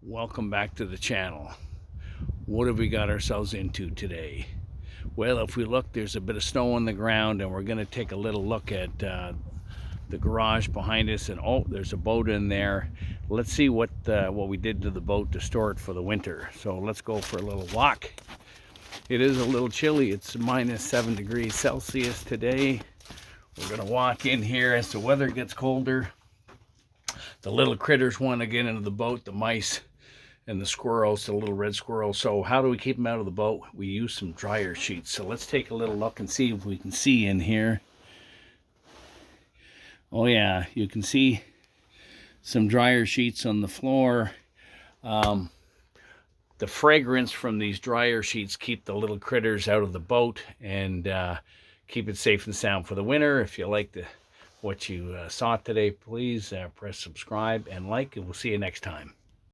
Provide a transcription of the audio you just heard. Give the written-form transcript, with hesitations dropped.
Welcome back to the channel. What have we got ourselves into today? Well, if we look, there's a bit of snow on the ground, and we're going to take a little look at the garage behind us. And oh, there's a boat in there. Let's see what we did to the boat to store it for the winter. So let's go for a little walk. It is a little chilly. It's -7 degrees Celsius today. We're going to walk in here as the weather gets colder. The little critters want to get into the boat, the mice and the squirrels, the little red squirrels. So how do we keep them out of the boat? We use some dryer sheets. So let's take a little look and see if we can see in here. Oh yeah, you can see some dryer sheets on the floor. The fragrance from these dryer sheets keep the little critters out of the boat and keep it safe and sound for the winter. If you like what you saw today, please press subscribe and like, and we'll see you next time.